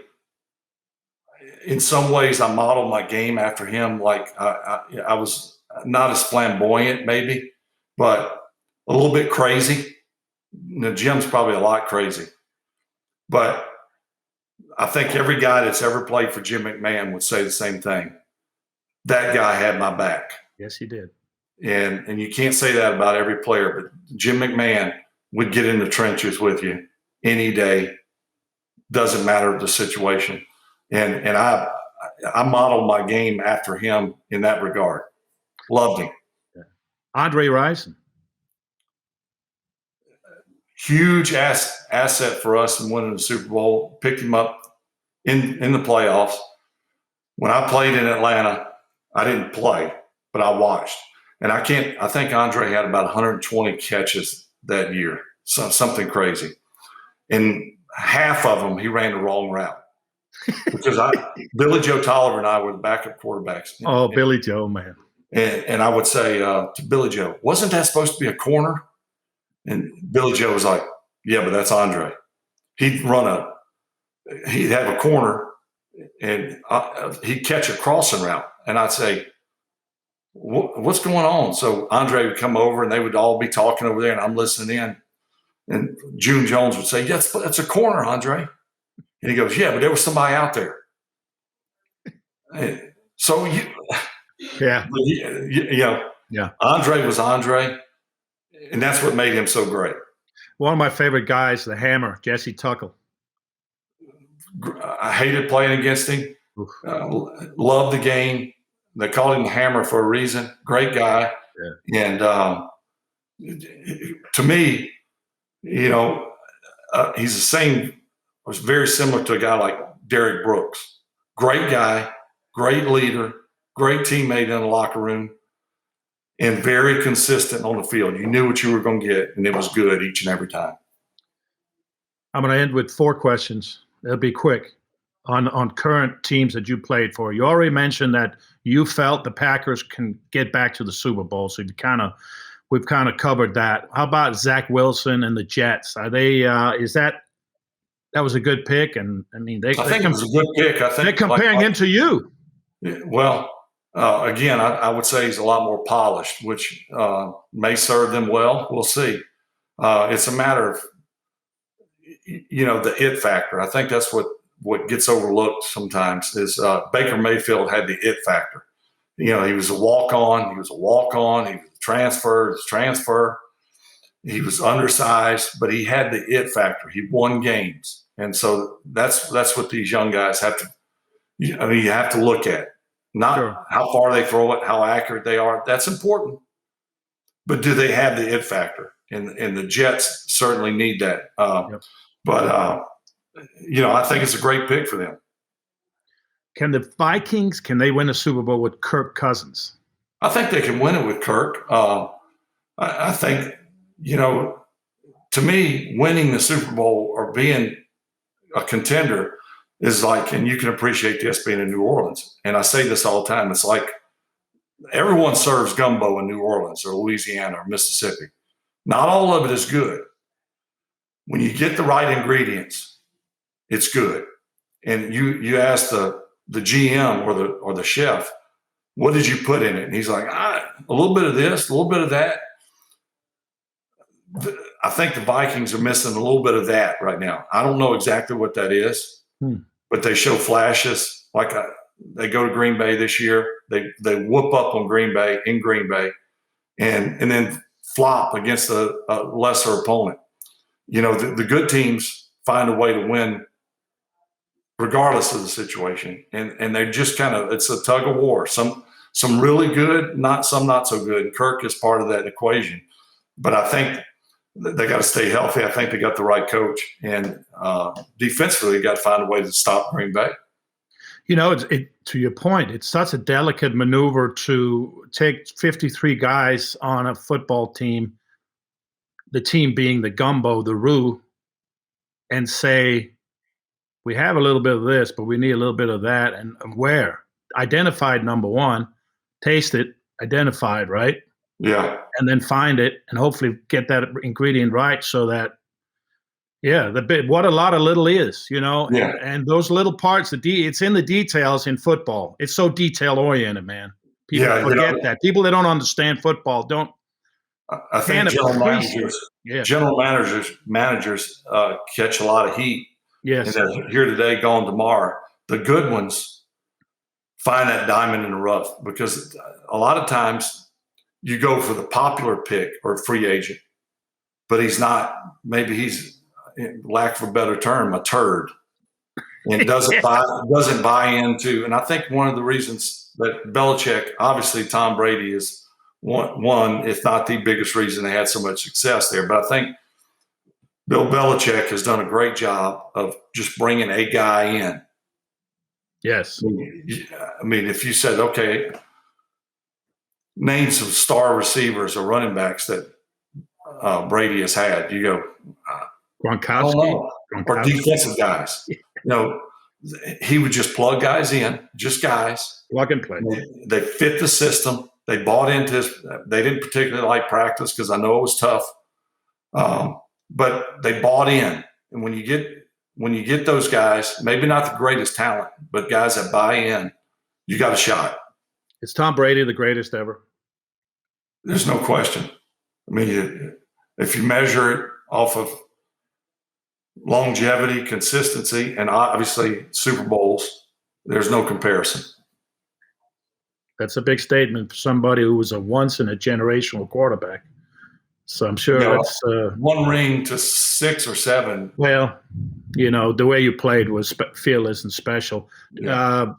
in some ways, I modeled my game after him. Like I was not as flamboyant, maybe, but a little bit crazy. Now, Jim's probably a lot crazy. But I think every guy that's ever played for Jim McMahon would say the same thing. That guy had my back. Yes, he did. And you can't say that about every player, but Jim McMahon would get in the trenches with you any day. Doesn't matter the situation. And I modeled my game after him in that regard. Loved him. Yeah. Andre Rison. Huge asset for us in winning the Super Bowl. Picked him up in the playoffs. When I played in Atlanta, I didn't play, but I watched. And I think Andre had about 120 catches that year, something crazy. And half of them, he ran the wrong route. Because Billy Joe Tolliver and I were the backup quarterbacks. Oh, Billy Joe, man. And I would say to Billy Joe, wasn't that supposed to be a corner? And Billy Joe was like, yeah, but that's Andre. He'd have a corner, and he'd catch a crossing route. And I'd say, what's going on? So Andre would come over, and they would all be talking over there, and I'm listening in. And June Jones would say, yes, that's a corner, Andre. And he goes, yeah, but there was somebody out there. And so, yeah. Andre was Andre. And that's what made him so great. One of my favorite guys, the Hammer, Jesse Tuckle. I hated playing against him. Loved the game. They called him the Hammer for a reason. Great guy. Yeah. And to me, he's the same. Was very similar to a guy like Derek Brooks. Great guy, great leader, great teammate in the locker room, and very consistent on the field. You knew what you were going to get, and it was good each and every time. I'm going to end with 4 questions. They'll be quick. On current teams that you played for, you already mentioned that you felt the Packers can get back to the Super Bowl. So we've kind of covered that. How about Zach Wilson and the Jets? Are they? That was a good pick? And I mean, I think it was a good pick. I think they're comparing him to you. Well, again, I would say he's a lot more polished, which may serve them well. We'll see. It's a matter of the it factor. I think that's what gets overlooked sometimes is Baker Mayfield had the it factor. He was a walk-on. He was a transfer. He was undersized, but he had the it factor. He won games. And so that's what these young guys have to – you have to look at. Not how far they throw it, how accurate they are. That's important. But do they have the it factor? And the Jets certainly need that. But I think it's a great pick for them. Can the Vikings, can they win a Super Bowl with Kirk Cousins? I think they can win it with Kirk. I think, to me, winning the Super Bowl or being a contender is like, and you can appreciate this being in New Orleans. And I say this all the time. It's like everyone serves gumbo in New Orleans or Louisiana or Mississippi. Not all of it is good. When you get the right ingredients, it's good. And you ask the GM or the chef, what did you put in it? And he's like, a little bit of this, a little bit of that. I think the Vikings are missing a little bit of that right now. I don't know exactly what that is, but they show flashes. Like they go to Green Bay this year. They whoop up on Green Bay in Green Bay, and then flop against a lesser opponent. The good teams find a way to win regardless of the situation. And they just it's a tug of war. Some really good, some not so good. Kirk is part of that equation. But I think they got to stay healthy. I think they got the right coach. And defensively, they got to find a way to stop Green Bay. To your point, it's such a delicate maneuver to take 53 guys on a football team, the team being the gumbo, the roux, and say, we have a little bit of this, but we need a little bit of that. And where? Identified, number one. Taste it, identified, right? Yeah. And then find it and hopefully get that ingredient right so that, what a lot of little is, Yeah. and those little parts, it's in the details in football. It's so detail-oriented, man. People forget that. People that don't understand football don't. I think general managers catch a lot of heat. Yes. And they're here today, gone tomorrow. The good ones find that diamond in the rough because a lot of times you go for the popular pick or free agent, but he's not. Maybe he's, lack of a better term, a turd, and doesn't buy into. And I think one of the reasons that Belichick, obviously Tom Brady is one, if not the biggest reason they had so much success there. But I think Bill Belichick has done a great job of just bringing a guy in. Yes. I mean, if you said, okay, name some star receivers or running backs that Brady has had, you go, Gronkowski. Or defensive guys. He would just plug guys in, just guys. Plug and play. They fit the system. They bought into they didn't particularly like practice because I know it was tough. But they bought in. And when you get those guys, maybe not the greatest talent, but guys that buy in, you got a shot. Is Tom Brady the greatest ever? There's no question. I mean, if you measure it off of longevity, consistency, and obviously Super Bowls, there's no comparison. That's a big statement for somebody who was a once-in-a-generational quarterback. So I'm sure that's one ring to 6 or 7. Well, the way you played was fearless and special. Yeah.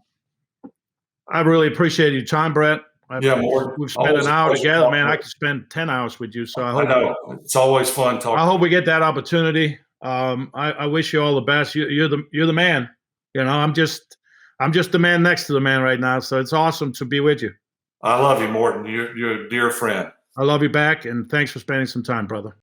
I really appreciate your time, Brett. Morten. We've spent an hour together, man. I could spend 10 hours with you. So I know it's always fun talking. I hope we get that opportunity. I wish you all the best. You're the man. You know, I'm just the man next to the man right now. So it's awesome to be with you. I love you, Morten. You're a dear friend. I love you back, and thanks for spending some time, brother.